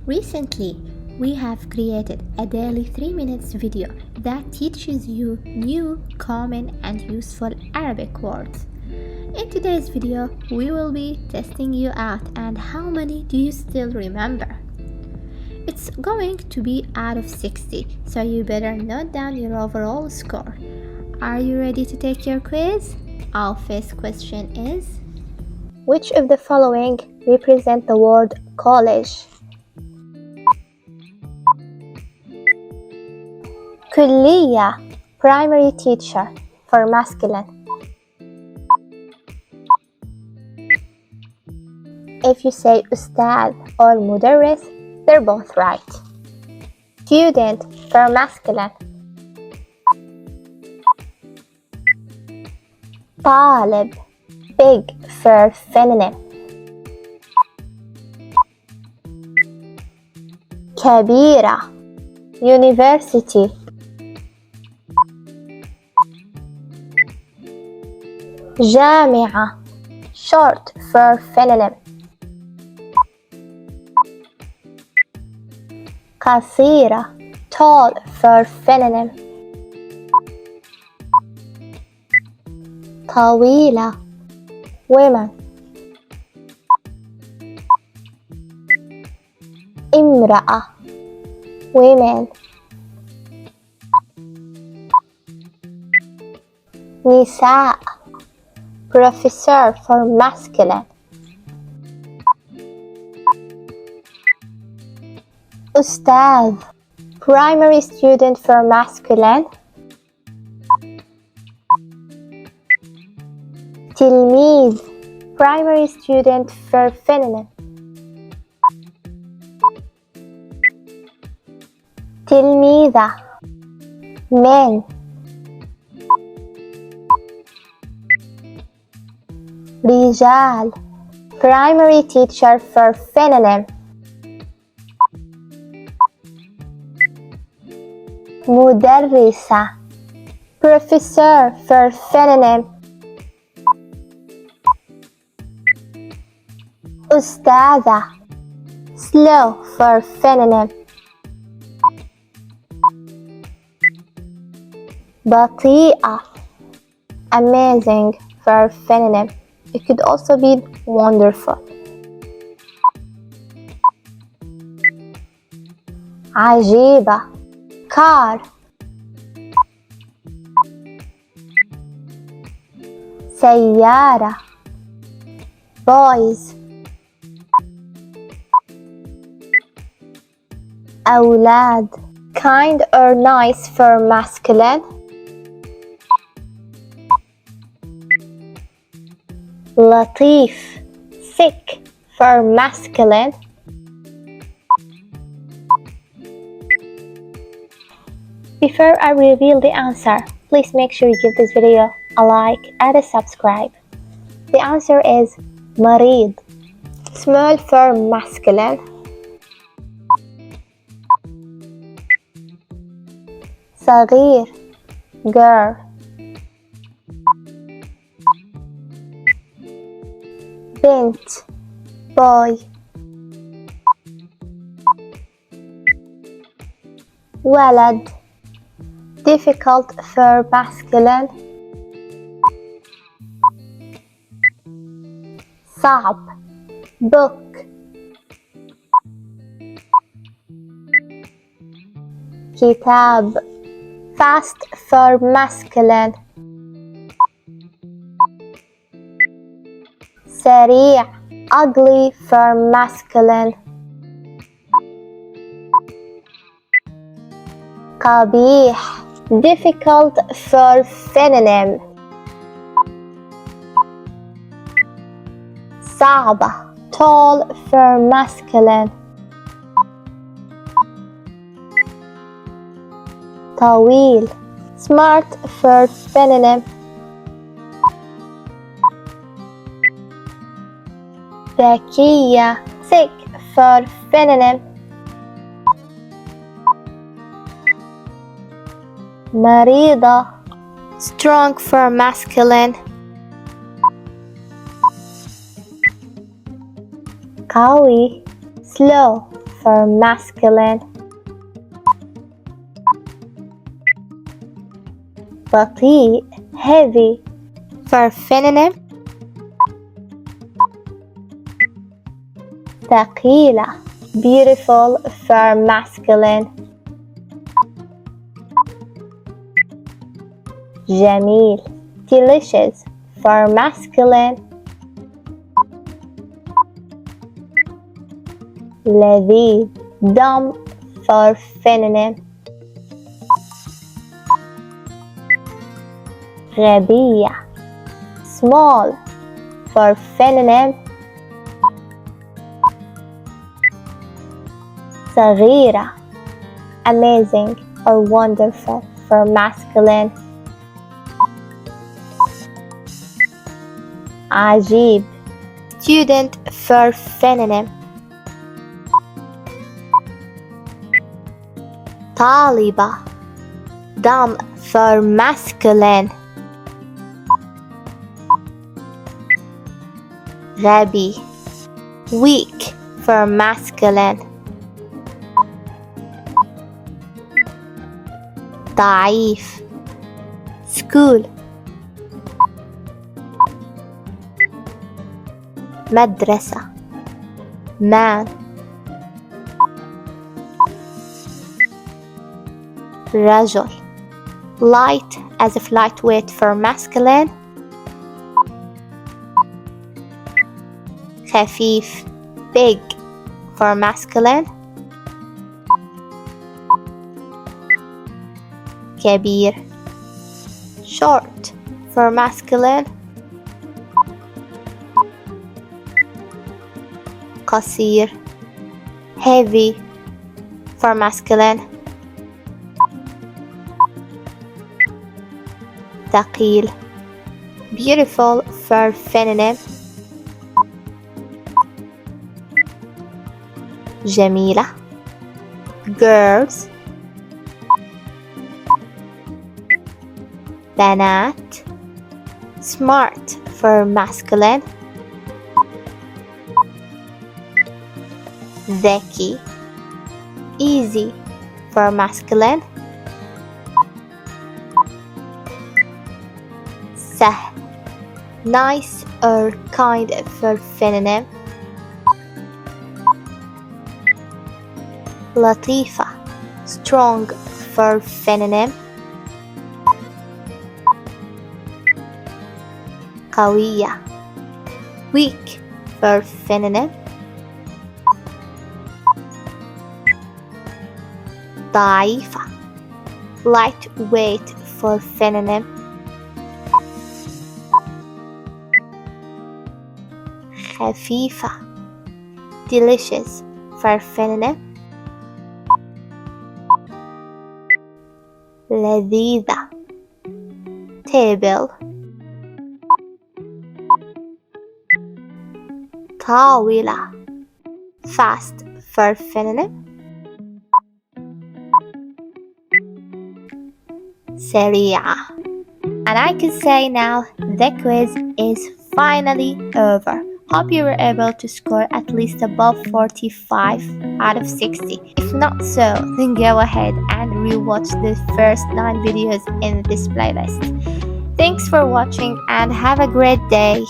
Recently, we have created a daily 3 minutes video that teaches you new, common, and useful Arabic words. In today's video, we will be testing you out, and how many do you still remember? It's going to be out of 60, so you better note down your overall score. Are you ready to take your quiz? Our first question is: which of the following represent the word college? كلية, primary teacher, for masculine. If you say أستاذ or مدرس, they're both right. Student, for masculine. طالب, big, for feminine. كبيرة, university. جامعة, short, for feminine. قصيرة, tall, for feminine. طويلة, women. امرأة, women. نساء, professor, for masculine. أستاذ, primary student, for masculine. تلميذ, primary student, for feminine. تلميذة, men. رجال, primary teacher, for feminine. مدرسة, professor, for feminine. أستاذة, slow, for feminine. بطيئة, amazing, for feminine. It could also be wonderful. عجيبة, car. سيارة, boys. أولاد, kind or nice, for masculine. لطيف, sick, for masculine. Before I reveal the answer, please make sure you give this video a like and a subscribe. The answer is مريض, small, for masculine. صغير, girl. بنت, boy. ولد, difficult, for masculine. صعب, book. كتاب, fast, for masculine. سريع, ugly, for masculine. قبيح, difficult, for feminine. صعبة, tall, for masculine. طويل, smart, for feminine. ذكية, sick, for feminine. مريضة, strong, for masculine. قوي, slow, for masculine. بطيء, heavy for feminine. ثقيلة, beautiful for masculine. جميل, delicious for masculine. لذيذ, dumb for feminine. غبية, small for feminine. صغيرة, amazing or wonderful for masculine. عجيب, student for feminine. طالبة, dumb for masculine. غبي, weak for masculine. ضعيف, school. مدرسة, man. رجل, light as if lightweight for masculine. خفيف, big for masculine. كبير, short for masculine. قصير, heavy for masculine. ثقيل, beautiful for feminine. جميلة, girls. بنات, smart for masculine. ذكي, easy for masculine. سهل, nice or kind for feminine. لطيفة, strong for feminine. قوية, weak for feminine. ضعيفة, lightweight for feminine. خفيفة, delicious for feminine. لذيذة, table. طاولة, fast for feminine. سريعة. And I can say now the quiz is finally over. Hope you were able to score at least above 45 out of 60. If not so, then go ahead and rewatch the first 9 videos in this playlist. Thanks for watching and have a great day.